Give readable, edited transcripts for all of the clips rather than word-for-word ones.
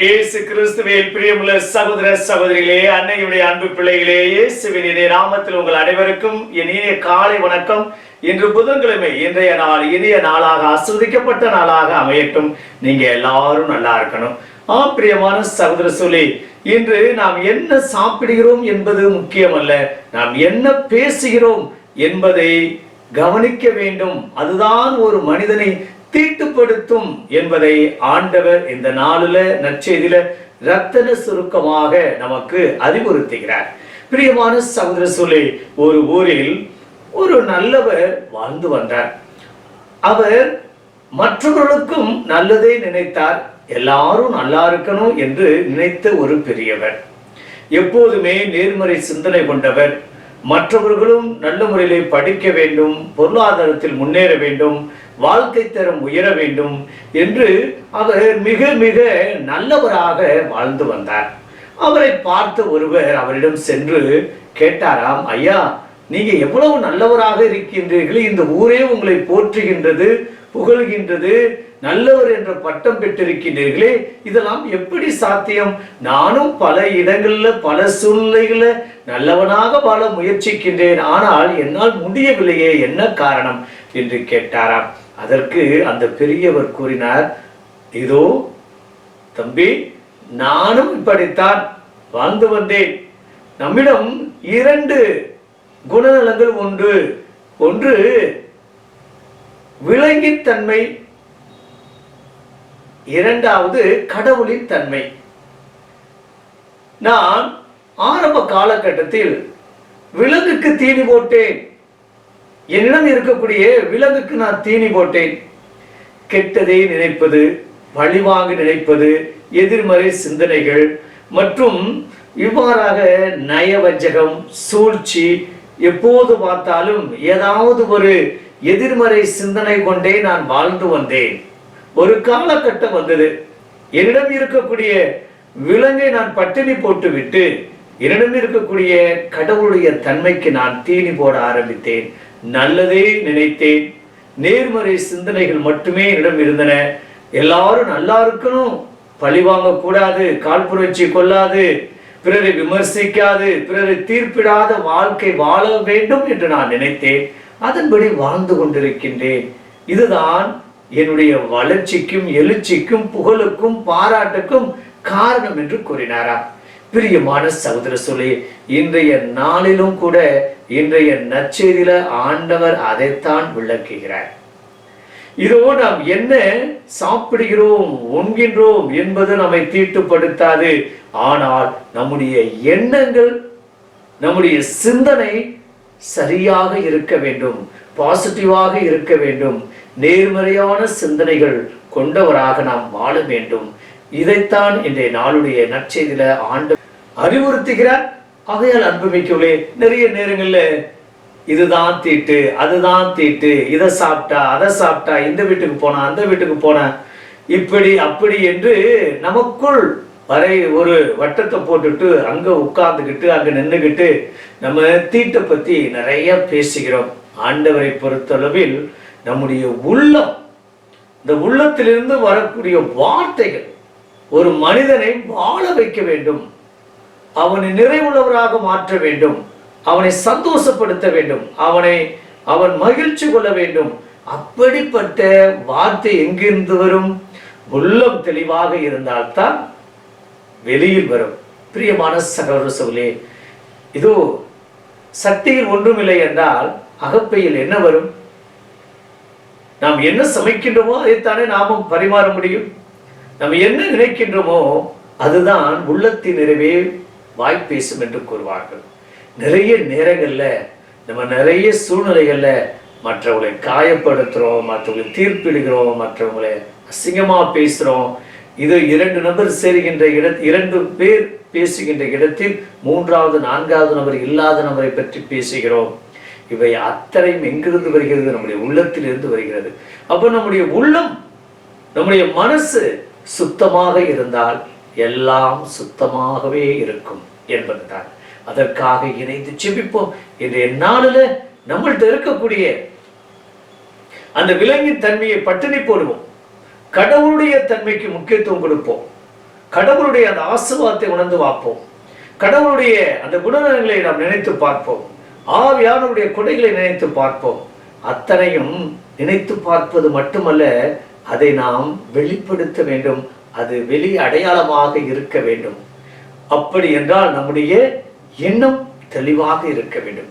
இயேசு கிறிஸ்துவில் பிரியமுள்ள சகோதர சகோதரிகளே, அன்னையுடைய அன்பு பிள்ளைகளே, இயேசுவின் இனிய நாமத்தில் உங்கள் அனைவருக்கும் என் இனிய காலை வணக்கம். இன்று புதன்கிழமை, இன்றைய நாள் இனிய நாளாக ஆஸ்வதிக்கப்பட்ட நாளாக அமையட்டும். நீங்க எல்லாரும் நல்லா இருக்கணும். பிரியமான சகோதர சொல்லி, இன்று நாம் என்ன சாப்பிடுகிறோம் என்பது முக்கியமல்ல, நாம் என்ன பேசுகிறோம் என்பதை கவனிக்க வேண்டும். அதுதான் ஒரு மனிதனை தீட்டுப்படுத்தும் என்பதை ஆண்டவர் இந்த நாளில நற்செய்தியில ரத்தன சுருக்கமாக நமக்கு அறிவுறுத்துகிறார். பிரியமான சகோதர சொல்லி, ஒரு ஊரில் ஒரு நல்லவர் வாழ்ந்து வந்தார். அவர் மற்றவர்களுக்கும் நல்லதே நினைத்தார். எல்லாரும் நல்லா இருக்கணும் என்று நினைத்த ஒரு பெரியவர், எப்போதுமே நேர்மறை சிந்தனை கொண்டவர். மற்றவர்களும் நல்ல முறையிலே படிக்க வேண்டும், பொருளாதாரத்தில் முன்னேற வேண்டும், வாழ்க்கை தரம் உயர வேண்டும் என்று அவர் மிக மிக நல்லவராக வாழ்ந்து வந்தார். அவரை பார்த்த ஒருவர் அவரிடம் சென்று கேட்டாராம், ஐயா, நீங்க எவ்வளவு நல்லவராக இருக்கின்றீர்கள், இந்த ஊரே உங்களை போற்றுகின்றது, புகழ்கின்றது, நல்லவர் என்ற பட்டம் பெற்றிருக்கின்றீர்களே, இதெல்லாம் எப்படி சாத்தியம்? நானும் பல இடங்கள்ல பல சூழ்நிலைகள்ல நல்லவனாக வாழ முயற்சிக்கின்றேன், ஆனால் என்னால் முடியவில்லையே, என்ன காரணம் என்று கேட்டாராம். அதற்கு அந்த பெரியவர் கூறினார், இதோ தம்பி, நானும் இப்படித்தான் வாழ்ந்து வந்தேன். நம்மிடம் இரண்டு குணநலங்கள் உண்டு. ஒன்று விலங்கின் தன்மை, இரண்டாவது கடவுளின் தன்மை. நான் ஆரம்ப காலகட்டத்தில் விலங்குக்கு தீனி போட்டேன். என்னிடம் இருக்கக்கூடிய விலங்குக்கு நான் தீனி போட்டேன். கெட்டதை நினைப்பது, பழிவாங்க நினைப்பது, எதிர்மறை சிந்தனைகள் மற்றும் இவ்வாறாக நயவஞ்சகம், சூழ்ச்சி, எப்போது பார்த்தாலும் ஏதாவது ஒரு எதிர்மறை சிந்தனை கொண்டே நான் வாழ்ந்து வந்தேன். ஒரு காலகட்டம் வந்தது, என்னிடம் இருக்கக்கூடிய விலங்கை நான் பட்டினி போட்டு விட்டு என்னிடம் இருக்கக்கூடிய கடவுளுடைய தன்மைக்கு நான் தீனி போட ஆரம்பித்தேன். நல்லதே நினைத்தேன், நேர்மறை சிந்தனைகள் மட்டுமே என்னிடம் இருந்தன. எல்லாரும் நல்லா இருக்கணும், பழிவாங்க கூடாது, காழ்ப்புணர்ச்சி கொள்ளாது, பிறரை விமர்சிக்காது, பிறரை தீர்ப்பிடாத வாழ்க்கை வாழ வேண்டும் என்று நான் நினைத்தேன். அதன்படி வாழ்ந்து கொண்டிருக்கின்றேன். இதுதான் என்னுடைய வளர்ச்சிக்கும் எழுச்சிக்கும் புகழுக்கும் பாராட்டுக்கும் காரணம் என்று கூறினாராம். பிரியமான சகோதர சொல்லி, இன்றைய நாளிலும் கூட இன்றைய நற்செய்தியில ஆண்டவர் அதைத்தான் விளக்குகிறார். இதோ நாம் என்ன சாப்பிடுகிறோம், உண்கின்றோம் என்பது நம்மை தீட்டுப்படுத்தாது. ஆனால் நம்முடைய எண்ணங்கள், நம்முடைய சிந்தனை சரியாக இருக்க வேண்டும், பாசிட்டிவாக இருக்க வேண்டும், நேர்மறையான சிந்தனைகள் கொண்டவராக நாம் வாழ வேண்டும். இதைத்தான் இன்றைய நாளுடைய நற்செய்தியில ஆண்டவர் அறிவுறுத்துகிறார். ஆகையால் அன்புமிக்கவர்களே, நிறைய நேரங்கள்ல இதுதான் தீட்டு, அதுதான் தீட்டு, இதை சாப்பிட்டா அதை சாப்பிட்டா, இந்த வீட்டுக்கு போனா அந்த வீட்டுக்கு போனா, இப்படி அப்படி என்று நமக்குள் வரை ஒரு வட்டத்தை போட்டுட்டு அங்க உட்கார்ந்துக்கிட்டு அங்க நின்றுகிட்டு நம்ம தீட்டை பத்தி நிறைய பேசுகிறோம். ஆண்டவரை பொறுத்தளவில் நம்முடைய உள்ளம், இந்த உள்ளத்திலிருந்து வரக்கூடிய வார்த்தைகள் ஒரு மனிதனை வாழ வைக்க வேண்டும், அவனை நிறைவுள்ளவராக மாற்ற வேண்டும், அவனை சந்தோஷப்படுத்த வேண்டும், அவன் மகிழ்ச்சி கொள்ள வேண்டும். அப்படிப்பட்ட வார்த்தை எங்கிருந்து வரும்? உள்ளம் தெளிவாக இருந்தால்தான் வெளியில் வரும். பிரியமான சகோதர சகோதரிகளே, இதோ சக்தியில் ஒன்றுமில்லை என்றால் அகப்பையில் என்ன வரும்? நாம் என்ன சமைக்கின்றோமோ அதைத்தானே நாமும் பரிமாற முடியும். நம்ம என்ன நினைக்கின்றோமோ அதுதான் உள்ளத்தின் நிறைவே வாய் பேசும் என்று கூறுவார்கள். நிறைய நேரங்கள்ல நம்ம நிறைய சூழ்நிலைகள்ல மற்றவங்களை காயப்படுத்துறோம், மற்றவங்களை தீர்ப்பிடுகிறோம், மற்றவங்களை அசிங்கமா பேசுறோம். இது இரண்டு நபர் சேருகின்ற இரண்டு பேர் பேசுகின்ற இடத்தில் மூன்றாவது நான்காவது நபர் இல்லாத நபரை பற்றி பேசுகிறோம். இவை அத்தனையும் எங்கிருந்து வருகிறது? நம்முடைய உள்ளத்தில் இருந்து வருகிறது. அப்ப நம்முடைய உள்ளம், நம்முடைய மனசு சுத்தமாக இருந்தால் எல்லாம் சுத்தமாகவே இருக்கும் என்பதுதான். அதற்காக இணைந்து ஜெபிப்போம். இன்றைய நாளில நம்மள்ட்ட இருக்கக்கூடிய அந்த விலங்கின் தன்மையை பட்டினி போடுவோம், கடவுளுடைய தன்மைக்கு முக்கியத்துவம் கொடுப்போம். கடவுளுடைய அந்த ஆசீர்வாதத்தை உணர்ந்து பார்ப்போம். கடவுளுடைய அந்த குணநலங்களை நாம் நினைத்து பார்ப்போம். ஆவியானவருடைய கொடைகளை நினைத்து பார்ப்போம். அத்தனையும் நினைத்து பார்ப்பது மட்டுமல்ல, அதை நாம் வெளிப்படுத்த வேண்டும். அது வெளி அடையாளமாக இருக்க வேண்டும். அப்படி என்றால் நம்முடைய எண்ணம் தெளிவாக இருக்க வேண்டும்.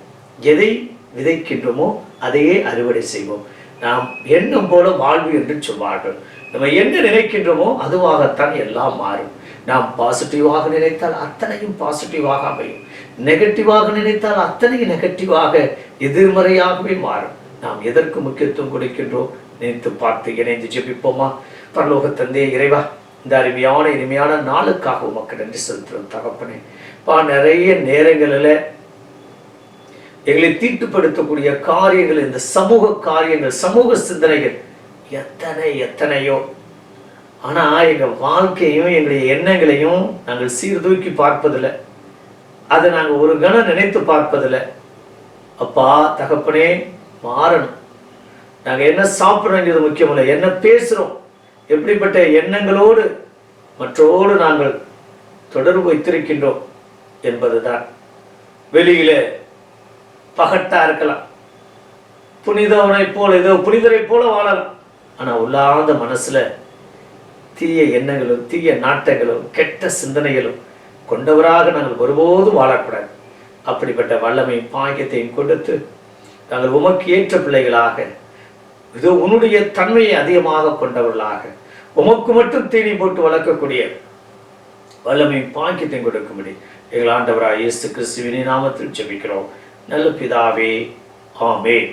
எதை விதைக்கின்றோமோ அதையே அறுவடை செய்வோம். நாம் எண்ணம் போல வாழ்வு என்று சொல்வார்கள். நம்ம என்ன நினைக்கின்றோமோ அதுவாகத்தான் எல்லாம் மாறும். நாம் பாசிட்டிவாக நினைத்தால் அத்தனையும் பாசிட்டிவாக அமையும். நெகட்டிவாக நினைத்தால் அத்தனையும் நெகட்டிவாக எதிர்மறையாகவே மாறும். நாம் எதற்கு முக்கியத்துவம் கொடுக்கின்றோம் நினைத்து பார்த்து இணைந்து ஜெபிப்போமா? பரலோக தந்தையே இறைவா, இந்த இனிமையான நாளுக்காக உமக்கு நன்றி செலுத்துகிறோம் தகப்பனே. நிறைய நேரங்களில் எங்களை தீட்டுப்படுத்தக்கூடிய காரியங்கள், இந்த சமூக காரியங்கள், சமூக சிந்தனைகள் எத்தனையோ. ஆனா எங்க வாழ்க்கையும் எங்களுடைய எண்ணங்களையும் நாங்கள் சீர்தூக்கி பார்ப்பதில்லை. அதை நாங்கள் ஒரு கணம் நினைத்து பார்ப்பதில்லை. அப்பா தகப்பனே, மாறணும். நாங்கள் என்ன சாப்பிட்றோங்கிறது முக்கியமில்லை, என்ன பேசுறோம், எப்படிப்பட்ட எண்ணங்களோடு மற்றோடு நாங்கள் தொடர்பு வைத்திருக்கின்றோம் என்பதுதான். வெளியில பகட்டா இருக்கலாம், புனிதவனை போல ஏதோ புனிதரை போல வாழலாம். ஆனா உள்ளார்ந்த மனசுல தீய எண்ணங்களும் தீய நாட்டங்களும் கெட்ட சிந்தனைகளும் கொண்டவராக நாங்கள் ஒருபோதும் வாழக்கூடாது. அப்படிப்பட்ட வல்லமை பாக்கியத்தையும் கொடுத்து நாங்கள் உமக்கு ஏற்ற பிள்ளைகளாக, இதோ உன்னுடைய தன்மையை அதிகமாக கொண்டவர்களாக, உமக்கு மட்டும் தீனி போட்டு வளர்க்கக்கூடிய வல்லமை பாக்கியத்தையும் கொடுக்கும்படி எங்கள் ஆண்டவராய் இயேசு கிறிஸ்துவின் நாமத்தில் ஜெபிக்கிறோம் நல்ல பிதாவே, ஆமென்.